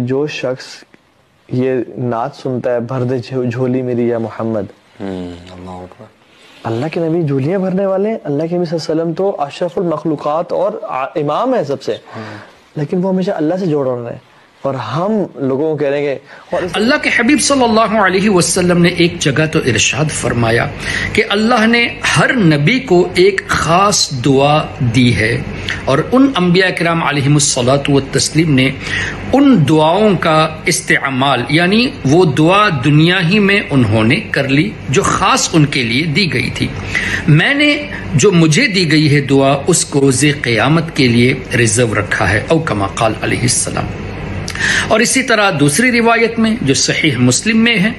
جو شخص یہ نعت سنتا ہے بھر دے جھولی میری یا محمد، اللہ اکبر، اللہ کے نبی جھولیاں بھرنے والے ہیں. اللہ کے نبی صلی اللہ علیہ وسلم تو اشرف المخلوقات اور امام ہے سب سے، لیکن وہ ہمیشہ اللہ سے جوڑ رہے ہیں، اور ہم لوگوں کو کہہ رہے ہیں کہ اللہ کے حبیب صلی اللہ علیہ وسلم نے ایک جگہ تو ارشاد فرمایا کہ اللہ نے ہر نبی کو ایک خاص دعا دی ہے، اور ان انبیاء کرام علیہم الصلاۃ والتسلیم نے ان دعاؤں کا استعمال، یعنی وہ دعا دنیا ہی میں انہوں نے کر لی جو خاص ان کے لیے دی گئی تھی. میں نے جو مجھے دی گئی ہے دعا اس کو روز قیامت کے لیے ریزرو رکھا ہے، او کما قال علیہ السلام. اور اسی طرح دوسری روایت میں جو صحیح مسلم میں ہے،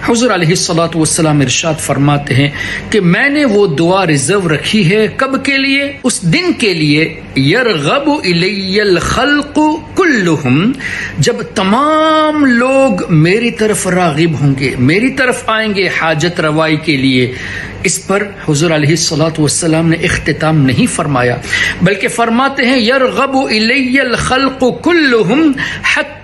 حضور علیہ الصلوۃ والسلام ارشاد فرماتے ہیں کہ میں نے وہ دعا ریزرو رکھی ہے کب کے لیے؟ اس دن کے لیے یرغب الی الخلق کلہم، جب تمام لوگ میری طرف راغب ہوں گے، میری طرف آئیں گے حاجت روائی کے لیے. اس پر حضور علیہ الصلوۃ والسلام نے اختتام نہیں فرمایا، بلکہ فرماتے ہیں یرغب الی الخلق کلہم حتی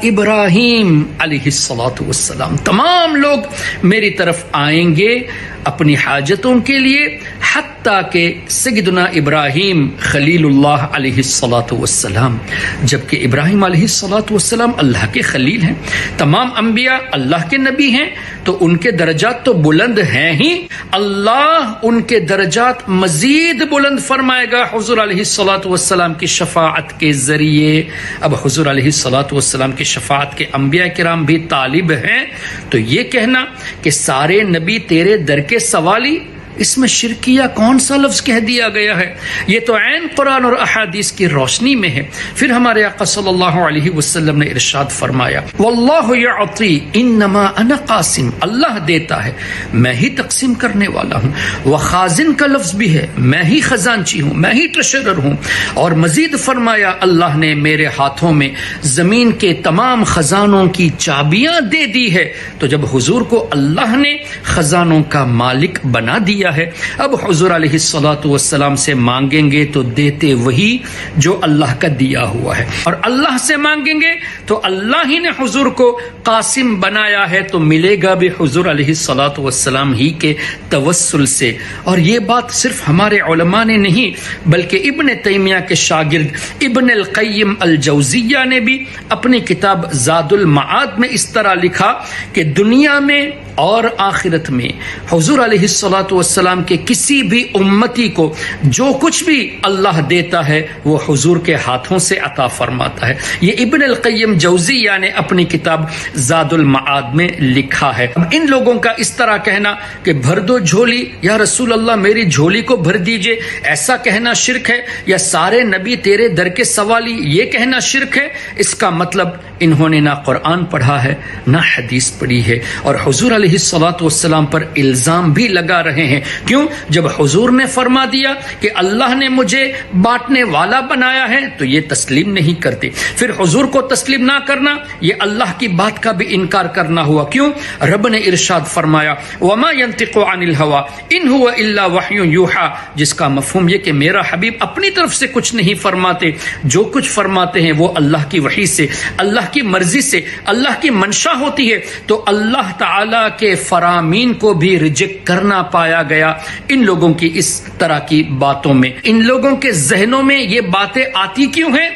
ابراہیم علیہ الصلوۃ والسلام، تمام لوگ میری طرف آئیں گے اپنی حاجتوں کے لیے، حتیٰ کہ سیدنا ابراہیم خلیل اللہ علیہ الصلوۃ والسلام، جبکہ ابراہیم علیہ الصلوۃ والسلام اللہ کے خلیل ہیں، تمام انبیاء اللہ کے نبی ہیں، تو ان کے درجات تو بلند ہیں ہی، اللہ ان کے درجات مزید بلند فرمائے گا حضور علیہ الصلوۃ والسلام کی شفاعت کے ذریعے. اب حضور علیہ الصلوۃ والسلام کی شفاعت کے انبیاء کرام بھی طالب ہیں، تو یہ کہنا کہ سارے نبی تیرے در کے سوالی، اس میں شرکیہ کون سا لفظ کہہ دیا گیا ہے؟ یہ تو عین قرآن اور احادیث کی روشنی میں ہے. پھر ہمارے آقا صلی اللہ علیہ وسلم نے ارشاد فرمایا واللہ یعطی انما انا قاسم، اللہ دیتا ہے میں ہی تقسیم کرنے والا ہوں. وخازن کا لفظ بھی ہے، میں ہی خزانچی ہوں، میں ہی ٹریشرر ہوں. اور مزید فرمایا اللہ نے میرے ہاتھوں میں زمین کے تمام خزانوں کی چابیاں دے دی ہے. تو جب حضور کو اللہ نے خزانوں کا مالک بنا دیا ہے، اب حضور علیہ الصلوۃ والسلام سے مانگیں گے تو دیتے وہی جو اللہ کا دیا ہوا ہے، اور اللہ سے مانگیں گے تو اللہ ہی نے حضور کو قاسم بنایا ہے، تو ملے گا بھی حضور علیہ الصلوۃ والسلام ہی کے توسل سے. اور یہ بات صرف ہمارے علماء نے نہیں بلکہ ابن تیمیہ کے شاگرد ابن القیم الجوزیہ نے بھی اپنی کتاب زاد المعاد میں اس طرح لکھا کہ دنیا میں اور آخرت میں حضور علیہ الصلوۃ والسلام کے کسی بھی امتی کو جو کچھ بھی اللہ دیتا ہے وہ حضور کے ہاتھوں سے عطا فرماتا ہے. یہ ابن القیم جوزیہ نے اپنی کتاب زاد المعاد میں لکھا ہے. اب ان لوگوں کا اس طرح کہنا کہ بھر دو جھولی یا رسول اللہ میری جھولی کو بھر دیجئے، ایسا کہنا شرک ہے، یا سارے نبی تیرے در کے سوالی، یہ کہنا شرک ہے. اس کا مطلب انہوں نے نہ قرآن پڑھا ہے نہ حدیث پڑھی ہے، اور حضور علیہ الصلوۃ والسلام پر الزام بھی لگا رہے ہیں. کیوں؟ جب حضور نے فرما دیا کہ اللہ نے مجھے بانٹنے والا بنایا ہے تو یہ تسلیم نہیں کرتے. پھر حضور کو تسلیم نہ کرنا یہ اللہ کی بات کا بھی انکار کرنا ہوا. کیوں؟ رب نے ارشاد فرمایا وما ينطق عن الهوى ان هو الا وحی یوحى، جس کا مفہوم یہ کہ میرا حبیب اپنی طرف سے کچھ نہیں فرماتے، جو کچھ فرماتے ہیں وہ اللہ کی وحی سے، اللہ کی مرضی سے، اللہ کی منشا ہوتی ہے. تو اللہ تعالی کے فرامین کو بھی ریجیکٹ کرنا پایا گیا ان لوگوں کی اس طرح کی باتوں میں. ان لوگوں کے ذہنوں میں یہ باتیں آتی کیوں ہیں؟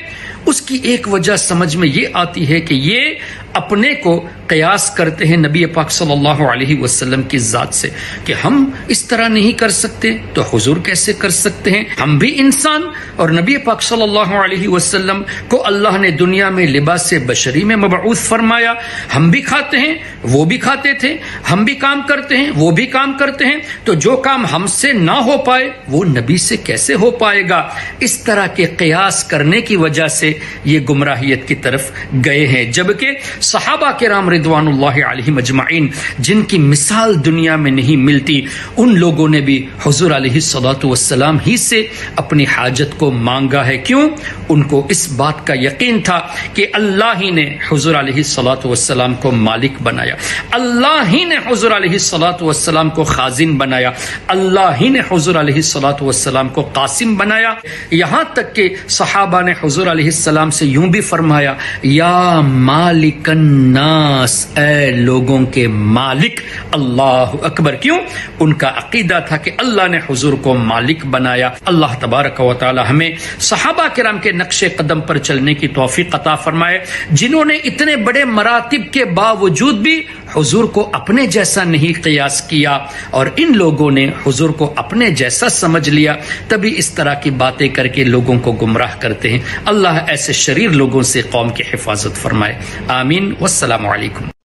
اس کی ایک وجہ سمجھ میں یہ آتی ہے کہ یہ اپنے کو قیاس کرتے ہیں نبی پاک صلی اللہ علیہ وسلم کی ذات سے کہ ہم اس طرح نہیں کر سکتے تو حضور کیسے کر سکتے ہیں؟ ہم بھی انسان، اور نبی پاک صلی اللہ علیہ وسلم کو اللہ نے دنیا میں لباس بشری میں مبعوث فرمایا. ہم بھی کھاتے ہیں، وہ بھی کھاتے تھے، ہم بھی کام کرتے ہیں، وہ بھی کام کرتے ہیں، تو جو کام ہم سے نہ ہو پائے وہ نبی سے کیسے ہو پائے گا؟ اس طرح کے قیاس کرنے کی وجہ سے یہ گمراہیت کی طرف گئے ہیں. جبکہ صحابہ کرام رضوانullah علیہم اجمعین جن کی مثال دنیا میں نہیں ملتی، ان لوگوں نے بھی حضور علیہ الصلوۃ والسلام ہی سے اپنی حاجت کو مانگا ہے۔ کیوں؟ ان کو اس بات کا یقین تھا کہ اللہ ہی نے حضور علیہ الصلوۃ والسلام کو مالک بنایا، اللہ ہی نے حضور علیہ الصلوۃ والسلام کو خازن بنایا، اللہ ہی نے حضور علیہ الصلوۃ والسلام کو قاسم بنایا۔ یہاں تک کہ صحابہ نے حضور علیہ السلام سے یوں بھی فرمایا، یا مالک الناس، اے لوگوں کے مالک۔ اللہ اکبر۔ کیوں؟ ان کا عقیدہ تھا کہ اللہ نے حضور کو مالک بنایا۔ اللہ تبارک و تعالی ہمیں صحابہ کرام کے نقش قدم پر چلنے کی توفیق عطا فرمائے، جنہوں نے اتنے بڑے مراتب کے باوجود بھی حضور کو اپنے جیسا نہیں قیاس کیا، اور ان لوگوں نے حضور کو اپنے جیسا سمجھ لیا، تبھی اس طرح کی باتیں کر کے لوگوں کو گمراہ کرتے ہیں۔ اللہ ایسے شریر لوگوں سے قوم کی حفاظت فرمائے، آمین۔ والسلام علیکم۔